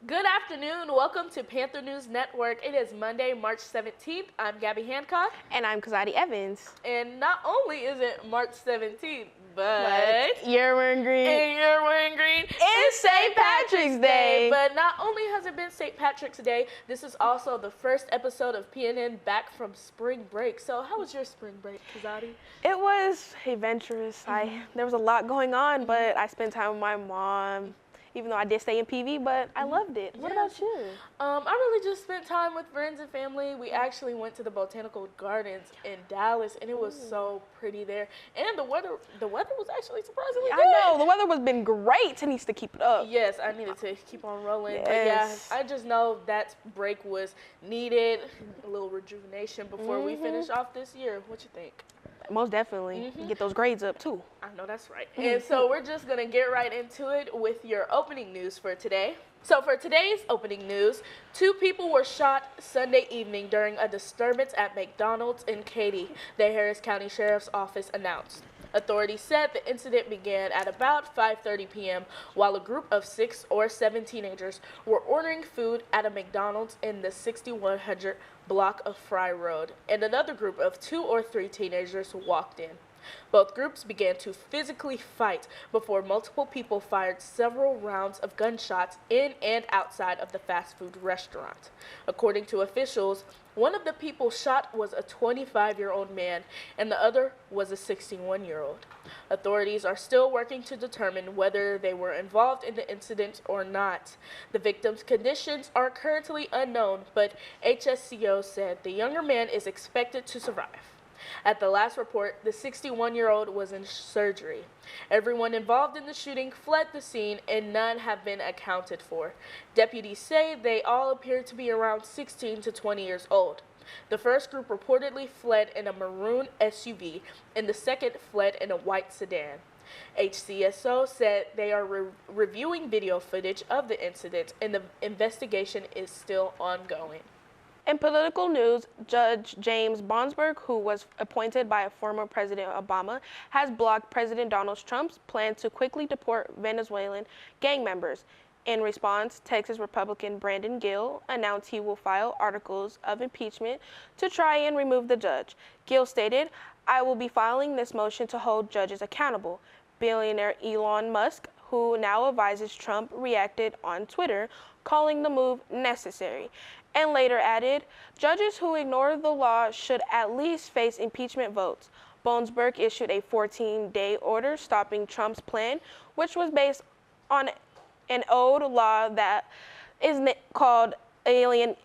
Good afternoon. Welcome to Panther News Network. It is Monday, March 17th. I'm Gabby Handcock. And I'm Kazadi Evans. And not only is it March 17th, but you're wearing green. And you're wearing green. It's St. Patrick's Day. But not only has it been St. Patrick's Day, this is also the first episode of PNN back from spring break. So how was your spring break, Kazadi? It was adventurous. There was a lot going on, but I spent time with my mom. Even though I did stay in PV, but I loved it. What about you? I really just spent time with friends and family. We actually went to the Botanical Gardens in Dallas, and it was so pretty there. And the weather was actually surprisingly good. I know, the weather has been great. It needs to keep it up. Yes, I needed to keep on rolling. Yes. But yeah, I just know that break was needed, a little rejuvenation before we finish off this year. What you think? Most definitely. Get those grades up, too. I know that's right. And so we're just going to get right into it with your opening news for today. So for today's opening news, 2 people were shot Sunday evening during a disturbance at McDonald's in Katy, the Harris County Sheriff's Office announced. Authorities said the incident began at about 5:30 p.m. while a group of 6 or 7 teenagers were ordering food at a McDonald's in the 6100 block of Fry Road, and another group of 2 or 3 teenagers walked in. Both groups began to physically fight before multiple people fired several rounds of gunshots in and outside of the fast food restaurant. According to officials, one of the people shot was a 25-year-old man and the other was a 61-year-old. Authorities are still working to determine whether they were involved in the incident or not. The victim's conditions are currently unknown, but HSCO said the younger man is expected to survive. At the last report, the 61-year-old was in surgery. Everyone involved in the shooting fled the scene and none have been accounted for. Deputies say they all appear to be around 16 to 20 years old. The first group reportedly fled in a maroon SUV and the second fled in a white sedan. HCSO said they are reviewing video footage of the incident and the investigation is still ongoing. In political news, Judge James Bonsberg, who was appointed by former President Obama, has blocked President Donald Trump's plan to quickly deport Venezuelan gang members. In response, Texas Republican Brandon Gill announced he will file articles of impeachment to try and remove the judge. Gill stated, "I will be filing this motion to hold judges accountable." Billionaire Elon Musk, who now advises Trump, reacted on Twitter, calling the move necessary, and later added, "Judges who ignore the law should at least face impeachment votes." Bonsberg issued a 14-day order stopping Trump's plan, which was based on an old law that is called Alien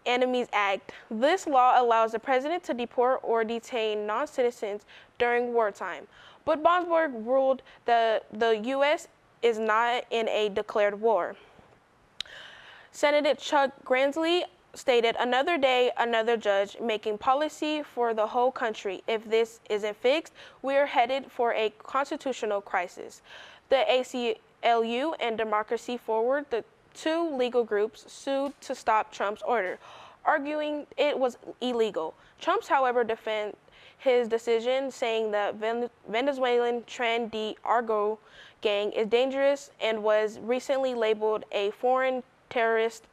Enemies Act. This law allows the president to deport or detain non-citizens during wartime. But Bonsberg ruled that the U.S. is not in a declared war. Senator Chuck Grassley stated, "Another day, another judge making policy for the whole country. If this isn't fixed, we are headed for a constitutional crisis." The ACLU and Democracy Forward, the 2 legal groups, sued to stop Trump's order, arguing it was illegal. Trump, however, defended his decision, saying the Venezuelan Tren de Aragua gang is dangerous and was recently labeled a foreign terrorist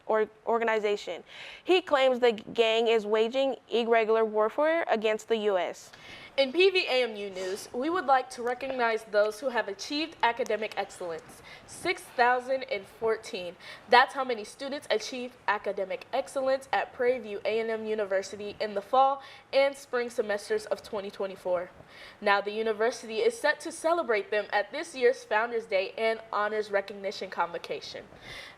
organization. He claims the gang is waging irregular warfare against the U.S. In PVAMU news, we would like to recognize those who have achieved academic excellence. 6,014. That's how many students achieved academic excellence at Prairie View A&M University in the fall and spring semesters of 2024. Now the university is set to celebrate them at this year's Founders Day and Honors Recognition Convocation.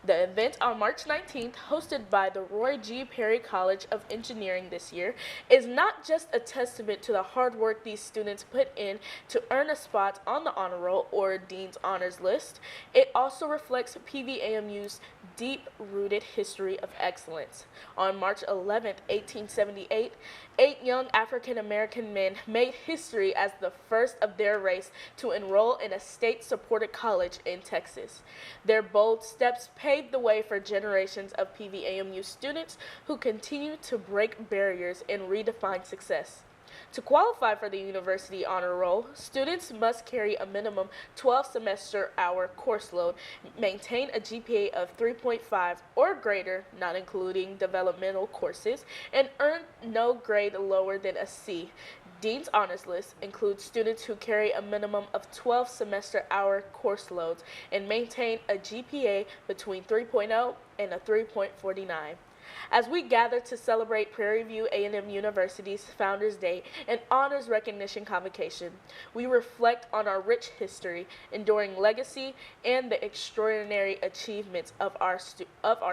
The event on March 19th, hosted by the Roy G. Perry College of Engineering this year, is not just a testament to the hard work these students put in to earn a spot on the honor roll or Dean's Honors List. It also reflects PVAMU's deep-rooted history of excellence. On March 11, 1878, 8 young African-American men made history as the first of their race to enroll in a state-supported college in Texas. Their bold steps paved the way for generations of PVAMU students who continue to break barriers and redefine success. To qualify for the university honor roll, students must carry a minimum 12 semester hour course load, maintain a GPA of 3.5 or greater, not including developmental courses, and earn no grade lower than a C. Dean's Honors List includes students who carry a minimum of 12 semester hour course loads and maintain a GPA between 3.0 and a 3.49. As we gather to celebrate Prairie View A&M University's Founders Day and Honors Recognition Convocation, we reflect on our rich history, enduring legacy, and the extraordinary achievements of our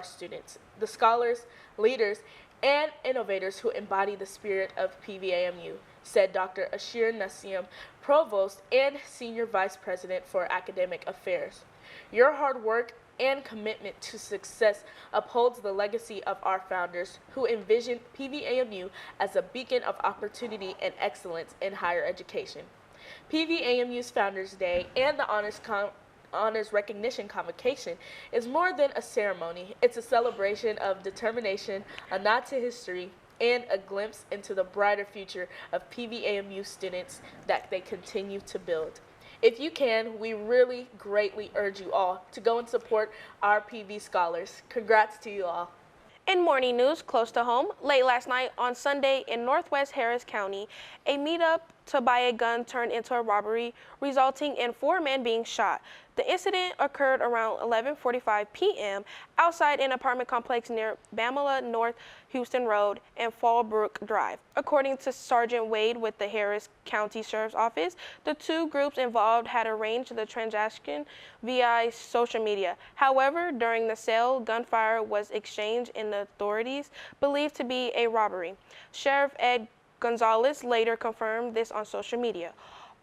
students, the scholars, leaders, and innovators who embody the spirit of PVAMU, said Dr. Ashir Nassim, Provost and Senior Vice President for Academic Affairs. Your hard work and commitment to success upholds the legacy of our founders who envisioned PVAMU as a beacon of opportunity and excellence in higher education. PVAMU's Founders Day and the Honors Recognition Convocation is more than a ceremony. It's a celebration of determination, a nod to history, and a glimpse into the brighter future of PVAMU students that they continue to build. If you can, we really greatly urge you all to go and support our PV scholars. Congrats to you all. In morning news close to home, late last night on Sunday in Northwest Harris County, a meetup to buy a gun turned into a robbery, resulting in 4 men being shot. The incident occurred around 11:45 p.m. outside an apartment complex near Bamala North Houston Road and Fallbrook Drive. According to Sergeant Wade with the Harris County Sheriff's Office, the 2 groups involved had arranged the transaction via social media. However, during the sale, gunfire was exchanged and the authorities believed to be a robbery. Sheriff Ed Gonzalez later confirmed this on social media.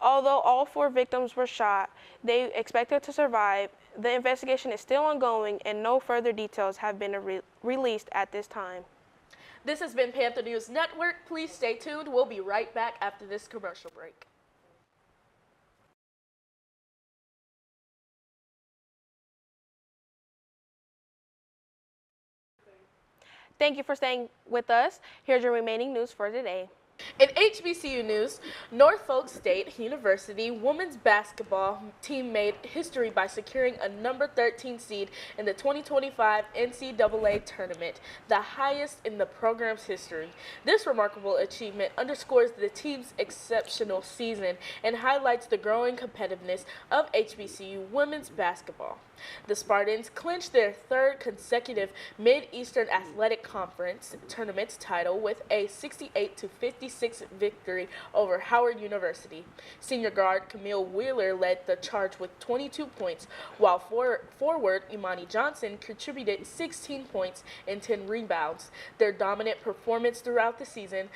Although all 4 victims were shot, they expected to survive. The investigation is still ongoing and no further details have been released at this time. This has been Panther News Network. Please stay tuned. We'll be right back after this commercial break. Thank you for staying with us. Here's your remaining news for today. In HBCU news, Norfolk State University women's basketball team made history by securing a number 13 seed in the 2025 NCAA tournament, the highest in the program's history. This remarkable achievement underscores the team's exceptional season and highlights the growing competitiveness of HBCU women's basketball. The Spartans clinched their 3rd consecutive Mid-Eastern Athletic Conference tournament title with a 68-56 victory over Howard University. Senior guard Camille Wheeler led the charge with 22 points, while forward Imani Johnson contributed 16 points and 10 rebounds. Their dominant performance throughout the season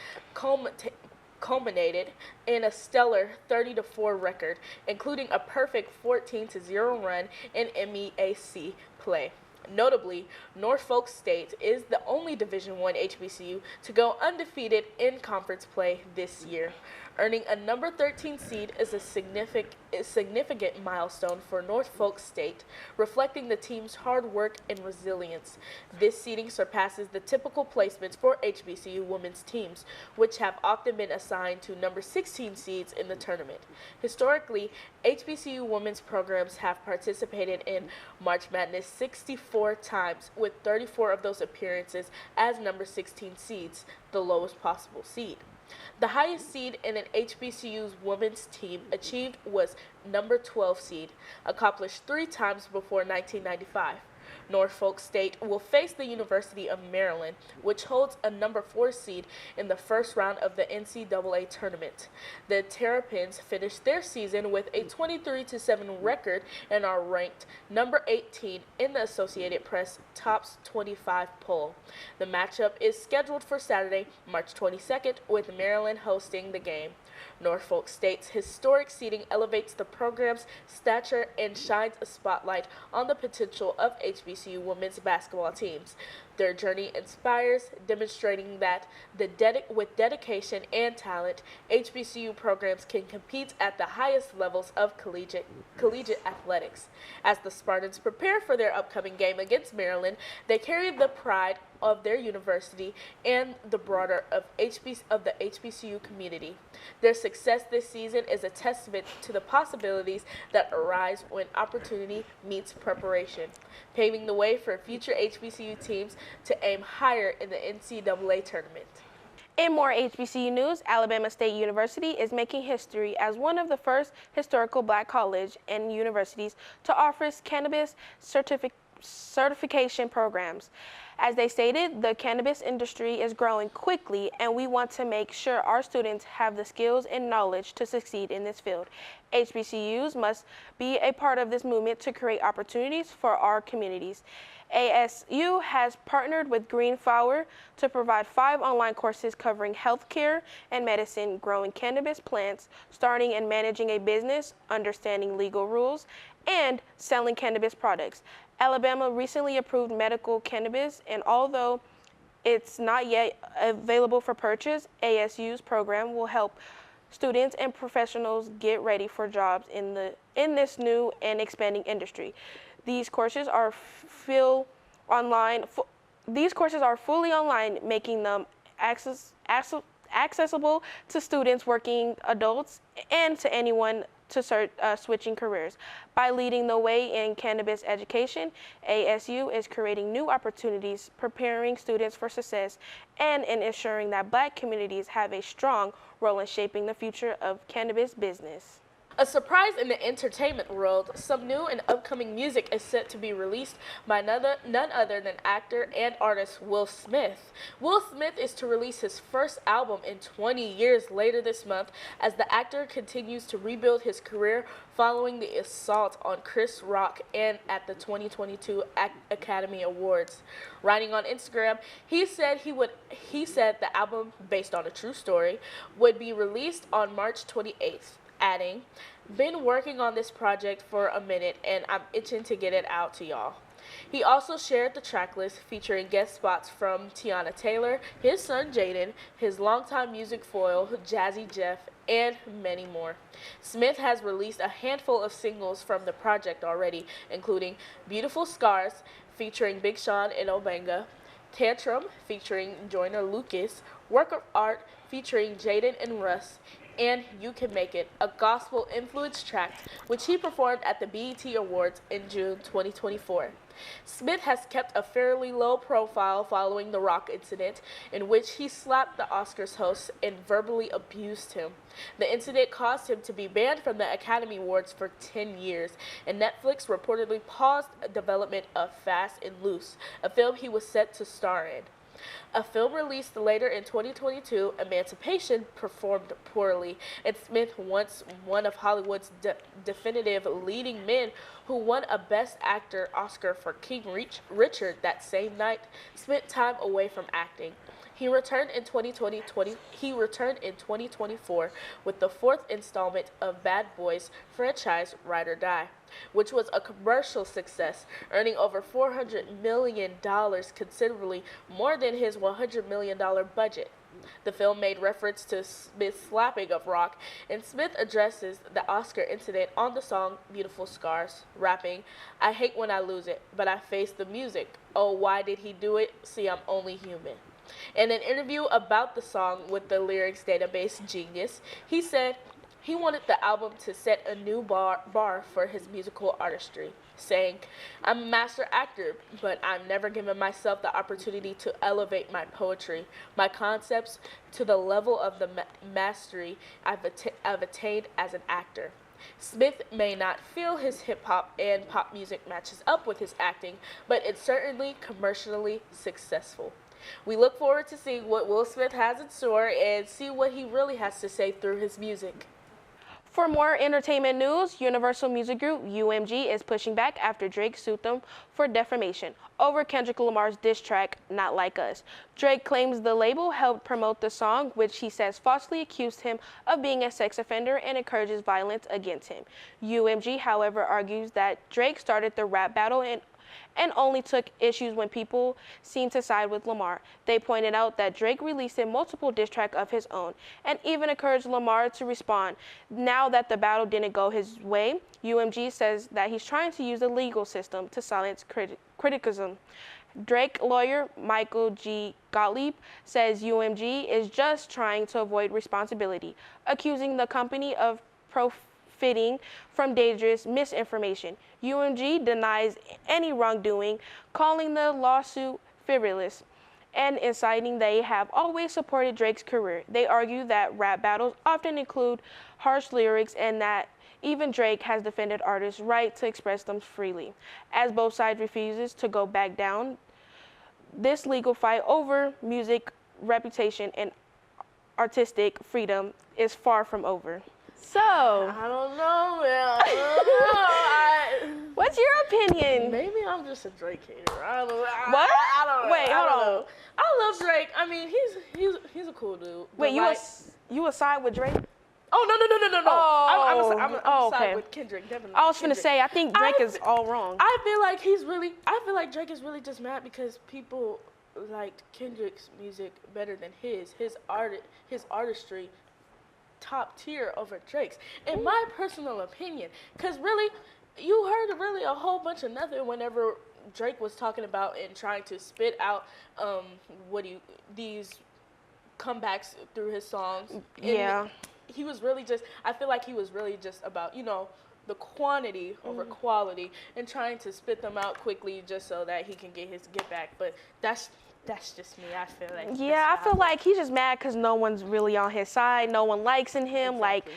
culminated in a stellar 30-4 record, including a perfect 14-0 run in MEAC play. Notably, Norfolk State is the only Division I HBCU to go undefeated in conference play this year. Earning a number 13 seed is a significant milestone for Norfolk State, reflecting the team's hard work and resilience. This seeding surpasses the typical placements for HBCU women's teams, which have often been assigned to number 16 seeds in the tournament. Historically, HBCU women's programs have participated in March Madness 64 times, with 34 of those appearances as number 16 seeds, the lowest possible seed. The highest seed in an HBCU's women's team achieved was number 12 seed, accomplished 3 times before 1995. Norfolk State will face the University of Maryland, which holds a number 4 seed in the first round of the NCAA tournament. The Terrapins finished their season with a 23-7 record and are ranked number 18 in the Associated Press Tops 25 poll. The matchup is scheduled for Saturday, March 22nd, with Maryland hosting the game. Norfolk State's historic seeding elevates the program's stature and shines a spotlight on the potential of HBCU women's basketball teams. Their journey inspires, demonstrating that with dedication and talent, HBCU programs can compete at the highest levels of collegiate athletics. As the Spartans prepare for their upcoming game against Maryland, they carry the pride of their university and the broader of the HBCU community. Their success this season is a testament to the possibilities that arise when opportunity meets preparation, paving the way for future HBCU teams to aim higher in the NCAA tournament. In more HBCU news, Alabama State University is making history as one of the first historical black college and universities to offer cannabis certification programs. As they stated, the cannabis industry is growing quickly, and we want to make sure our students have the skills and knowledge to succeed in this field. HBCUs must be a part of this movement to create opportunities for our communities. ASU has partnered with Green Flower to provide 5 online courses covering healthcare and medicine, growing cannabis plants, starting and managing a business, understanding legal rules, and selling cannabis products. Alabama recently approved medical cannabis, and although it's not yet available for purchase, ASU's program will help students and professionals get ready for jobs in this new and expanding industry. These courses are fully online, making them accessible to students, working adults, and to anyone to start switching careers. By leading the way in cannabis education, ASU is creating new opportunities, preparing students for success, and in ensuring that black communities have a strong role in shaping the future of cannabis business. A surprise in the entertainment world, some new and upcoming music is set to be released by none other than actor and artist Will Smith. Will Smith is to release his first album in 20 years later this month as the actor continues to rebuild his career following the assault on Chris Rock and at the 2022 Academy Awards. Writing on Instagram, he said the album, based on a true story, would be released on March 28th. Adding, "Been working on this project for a minute and I'm itching to get it out to y'all." He also shared the track list featuring guest spots from Tiana Taylor, his son Jaden, his longtime music foil Jazzy Jeff, and many more. Smith has released a handful of singles from the project already, including Beautiful Scars featuring Big Sean and Obenga, Tantrum featuring Joyner Lucas, Work of Art featuring Jaden and Russ, and You Can Make It, a gospel influence track which he performed at the BET Awards in June 2024. Smith has kept a fairly low profile following the Rock incident, in which he slapped the Oscars host and verbally abused him. The incident caused him to be banned from the Academy Awards for 10 years, and Netflix reportedly paused development of Fast and Loose, a film he was set to star in. A film released later in 2022, Emancipation, performed poorly, and Smith, once one of Hollywood's definitive leading men who won a Best Actor Oscar for King Richard that same night, spent time away from acting. He returned in 2024 with the 4th installment of Bad Boys franchise Ride or Die, which was a commercial success, earning over $400 million, considerably more than his $100 million budget. The film made reference to Smith's slapping of Rock, and Smith addresses the Oscar incident on the song Beautiful Scars, rapping, "I hate when I lose it, but I face the music. Oh, why did he do it? See, I'm only human." In an interview about the song with the lyrics database Genius, he said he wanted the album to set a new bar for his musical artistry, saying, "I'm a master actor, but I've never given myself the opportunity to elevate my poetry, my concepts, to the level of the mastery I've attained as an actor." Smith may not feel his hip-hop and pop music matches up with his acting, but it's certainly commercially successful. We look forward to seeing what Will Smith has in store and see what he really has to say through his music. For more entertainment news, Universal Music Group, UMG, is pushing back after Drake sued them for defamation over Kendrick Lamar's diss track, Not Like Us. Drake claims the label helped promote the song, which he says falsely accused him of being a sex offender and encourages violence against him. UMG, however, argues that Drake started the rap battle and only took issues when people seemed to side with Lamar. They pointed out that Drake released a multiple diss track of his own and even encouraged Lamar to respond. Now that the battle didn't go his way, UMG says that he's trying to use the legal system to silence criticism. Drake lawyer Michael G. Gottlieb says UMG is just trying to avoid responsibility, accusing the company of profiting from dangerous misinformation. UMG denies any wrongdoing, calling the lawsuit frivolous and inciting they have always supported Drake's career. They argue that rap battles often include harsh lyrics and that even Drake has defended artists' right to express them freely. As both sides refuses to go back down, this legal fight over music reputation and artistic freedom is far from over. So, I don't know, man. I don't know. What's your opinion? Maybe I'm just a Drake hater. I don't know. What? I don't know. Wait, hold on. I love Drake. I mean, he's a cool dude. Wait, you a side with Drake? Oh, no. Oh, I'm okay. side with Kendrick, definitely. I was finna say, I think Drake is all wrong. I feel like Drake is really just mad because people liked Kendrick's music better than his artistry top tier over Drake's, in my personal opinion. Because really, you heard really a whole bunch of nothing whenever Drake was talking about and trying to spit out these comebacks through his songs. Yeah. He was really just, I feel like he was really just about, the quantity over quality and trying to spit them out quickly just so that he can get his get back. But that's just me. I feel like. Yeah, I feel like he's just mad because no one's really on his side. No one likes him. Exactly. Like,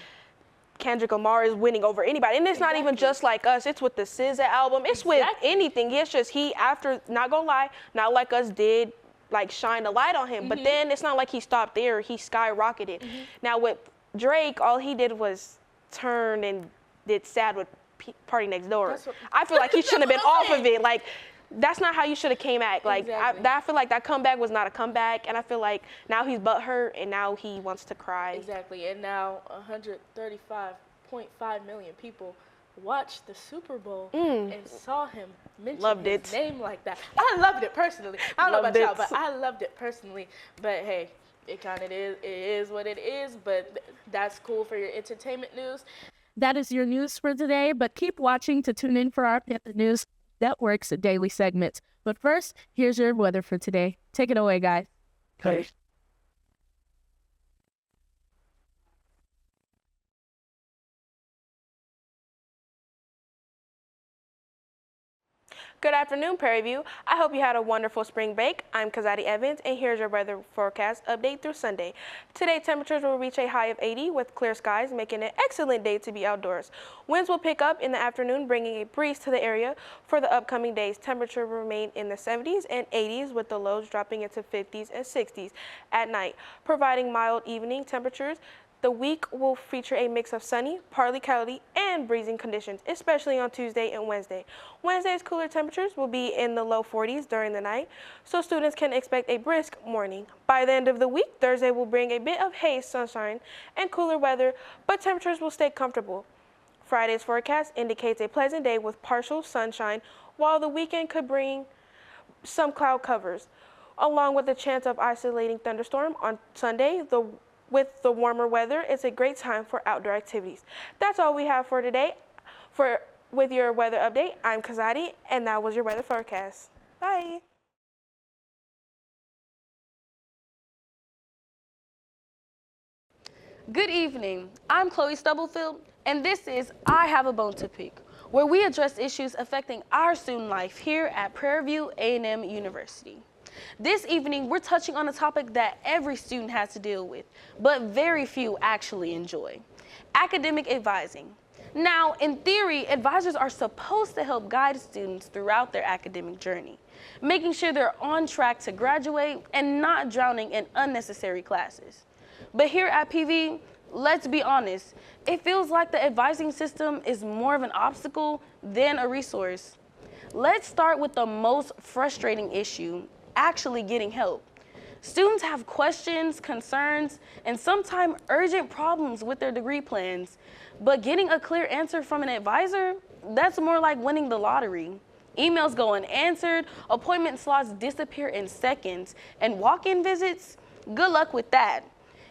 Kendrick Lamar is winning over anybody. And it's not even just like us. It's with the SZA album. It's with anything. It's just he, after, not gonna lie, not like us did, like, shine a light on him. But then it's not like he stopped there. He skyrocketed. Now with Drake, all he did was turn and did Sad with Party Next Door. I feel like he shouldn't have been off of it. Like, that's not how you should have came at. Like, I feel like that comeback was not a comeback, and I feel like now he's butthurt, and now he wants to cry. Exactly, and now 135.5 million people watched the Super Bowl and saw him mention his name like that. I loved it personally. I don't know about y'all, but I loved it personally. But hey, it kind of is. It is what it is. But that's cool for your entertainment news. That is your news for today. But keep watching to tune in for our PNN News Network's daily segments. But first, here's your weather for today. Take it away, guys. Okay. Good afternoon, Prairie View. I hope you had a wonderful spring break. I'm Kazadi Evans, and here's your weather forecast update through Sunday. Today, temperatures will reach a high of 80 with clear skies, making it an excellent day to be outdoors. Winds will pick up in the afternoon, bringing a breeze to the area. For the upcoming days, temperature will remain in the 70s and 80s, with the lows dropping into 50s and 60s at night, providing mild evening temperatures. The week will feature a mix of sunny, partly cloudy, and breezing conditions, especially on Tuesday and Wednesday. Wednesday's cooler temperatures will be in the low 40s during the night, so students can expect a brisk morning. By the end of the week, Thursday will bring a bit of haze, sunshine, and cooler weather, but temperatures will stay comfortable. Friday's forecast indicates a pleasant day with partial sunshine, while the weekend could bring some cloud covers, along with a chance of isolating thunderstorm on Sunday. With the warmer weather, it's a great time for outdoor activities. That's all we have for today. With your weather update, I'm Kazadi, and that was your weather forecast. Bye. Good evening. I'm Chloe Stubblefield, and this is I Have a Bone to Pick, where we address issues affecting our student life here at Prairie View A&M University. This evening, we're touching on a topic that every student has to deal with, but very few actually enjoy: academic advising. Now, in theory, advisors are supposed to help guide students throughout their academic journey, making sure they're on track to graduate and not drowning in unnecessary classes. But here at PV, let's be honest, it feels like the advising system is more of an obstacle than a resource. Let's start with the most frustrating issue: actually getting help. Students have questions, concerns, and sometimes urgent problems with their degree plans, but getting a clear answer from an advisor, that's more like winning the lottery. Emails go unanswered, appointment slots disappear in seconds, and walk-in visits, good luck with that.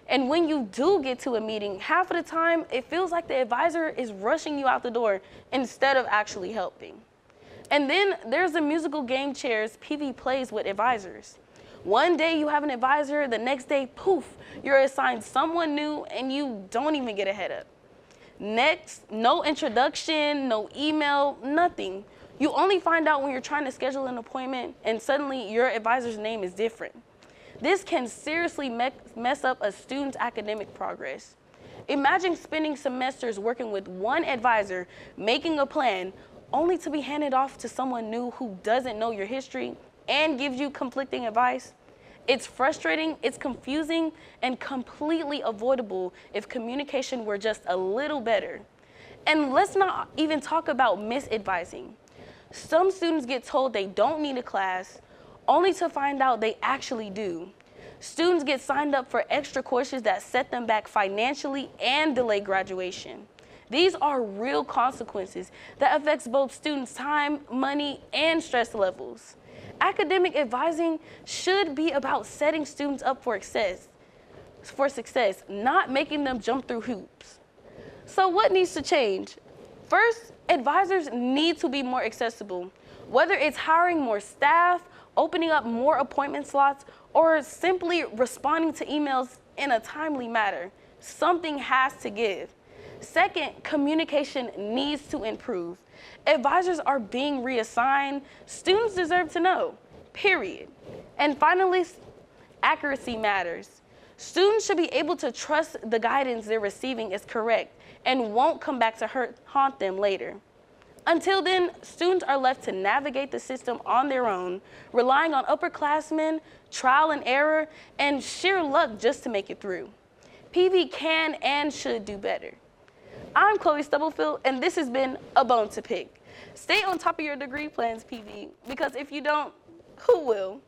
And when you do get to a meeting, half of the time, it feels like the advisor is rushing you out the door instead of actually helping. And then there's the musical game chairs PV plays with advisors. One day you have an advisor, the next day, poof, you're assigned someone new and you don't even get a head up. Next, no introduction, no email, nothing. You only find out when you're trying to schedule an appointment and suddenly your advisor's name is different. This can seriously mess up a student's academic progress. Imagine spending semesters working with one advisor, making a plan, only to be handed off to someone new who doesn't know your history and gives you conflicting advice. It's frustrating, it's confusing, and completely avoidable if communication were just a little better. And let's not even talk about misadvising. Some students get told they don't need a class, only to find out they actually do. Students get signed up for extra courses that set them back financially and delay graduation. These are real consequences that affects both students' time, money, and stress levels. Academic advising should be about setting students up for success, not making them jump through hoops. So what needs to change? First, advisors need to be more accessible, whether it's hiring more staff, opening up more appointment slots, or simply responding to emails in a timely manner. Something has to give. Second, communication needs to improve. Advisors are being reassigned. Students deserve to know, period. And finally, accuracy matters. Students should be able to trust the guidance they're receiving is correct and won't come back to haunt them later. Until then, students are left to navigate the system on their own, relying on upperclassmen, trial and error, and sheer luck just to make it through. PV can and should do better. I'm Chloe Stubblefield, and this has been A Bone to Pick. Stay on top of your degree plans, PV, because if you don't, who will?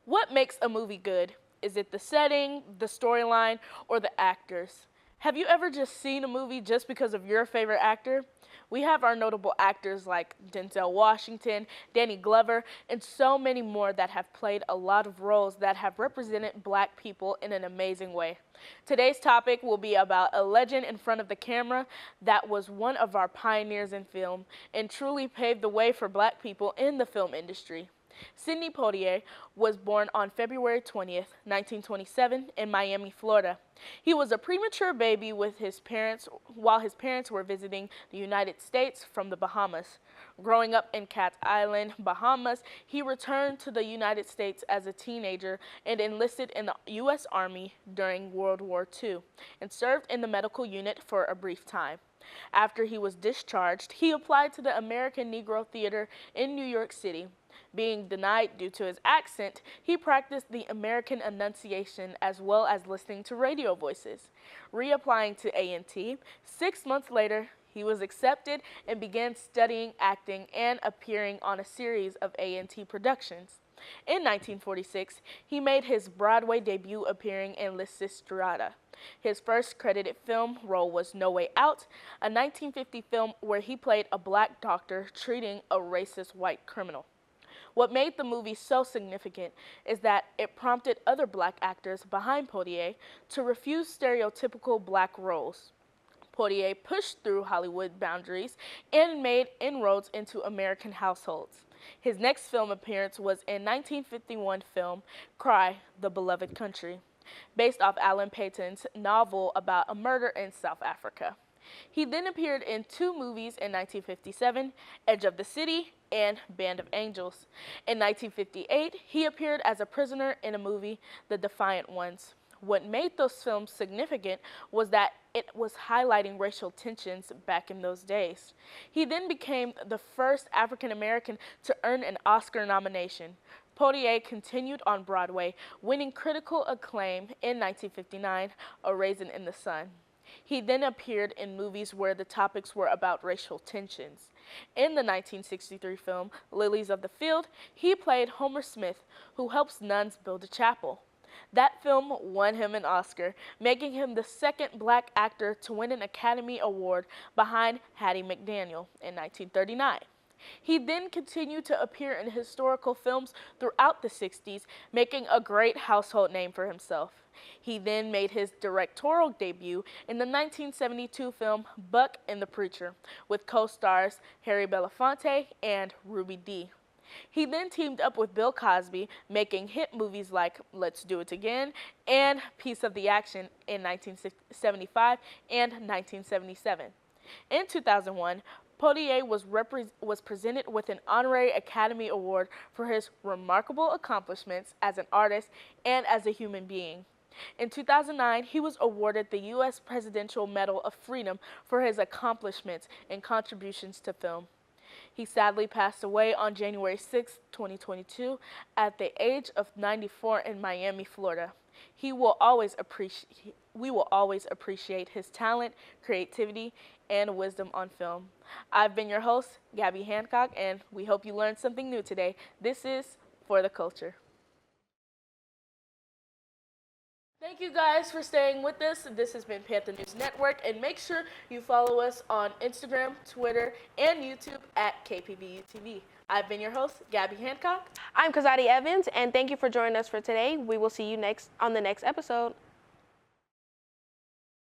What makes a movie good? Is it the setting, the storyline, or the actors? Have you ever just seen a movie just because of your favorite actor? We have our notable actors like Denzel Washington, Danny Glover, and so many more that have played a lot of roles that have represented Black people in an amazing way. Today's topic will be about a legend in front of the camera that was one of our pioneers in film and truly paved the way for Black people in the film industry. Sidney Poitier was born on February 20th, 1927 in Miami, Florida. He was a premature baby with his parents while his parents were visiting the United States from the Bahamas. Growing up in Cat Island, Bahamas, he returned to the United States as a teenager and enlisted in the U.S. Army during World War II and served in the medical unit for a brief time. After he was discharged, he applied to the American Negro Theater in New York City. Being denied due to his accent, he practiced the American enunciation as well as listening to radio voices. Reapplying to A&T, 6 months later, he was accepted and began studying acting and appearing on a series of A&T productions. In 1946, he made his Broadway debut appearing in Lysistrata. His first credited film role was No Way Out, a 1950 film where he played a Black doctor treating a racist white criminal. What made the movie so significant is that it prompted other Black actors behind Poitier to refuse stereotypical Black roles. Poitier pushed through Hollywood boundaries and made inroads into American households. His next film appearance was in 1951 film Cry, the Beloved Country, based off Alan Paton's novel about a murder in South Africa. He then appeared in 2 movies in 1957, Edge of the City and Band of Angels. In 1958, he appeared as a prisoner in a movie, The Defiant Ones. What made those films significant was that it was highlighting racial tensions back in those days. He then became the first African American to earn an Oscar nomination. Poitier continued on Broadway, winning critical acclaim in 1959, A Raisin in the Sun. He then appeared in movies where the topics were about racial tensions. In the 1963 film Lilies of the Field, he played Homer Smith, who helps nuns build a chapel. That film won him an Oscar, making him the second black actor to win an Academy Award behind Hattie McDaniel in 1939. He then continued to appear in historical films throughout the 60s, making a great household name for himself. He then made his directorial debut in the 1972 film Buck and the Preacher, with co-stars Harry Belafonte and Ruby Dee. He then teamed up with Bill Cosby, making hit movies like Let's Do It Again and Piece of the Action in 1975 and 1977. In 2001, Poitier was presented with an honorary Academy Award for his remarkable accomplishments as an artist and as a human being. In 2009, he was awarded the U.S. Presidential Medal of Freedom for his accomplishments and contributions to film. He sadly passed away on January 6, 2022, at the age of 94 in Miami, Florida. We will always appreciate his talent, creativity, and wisdom on film. I've been your host, Gabby Handcock, and we hope you learned something new today. This is For the Culture. Thank you guys for staying with us. This has been Panther News Network, and make sure you follow us on Instagram, Twitter, and YouTube at KPVU-TV. I've been your host, Gabby Handcock. I'm Kazadi Evans, and thank you for joining us for today. We will see you next on the next episode.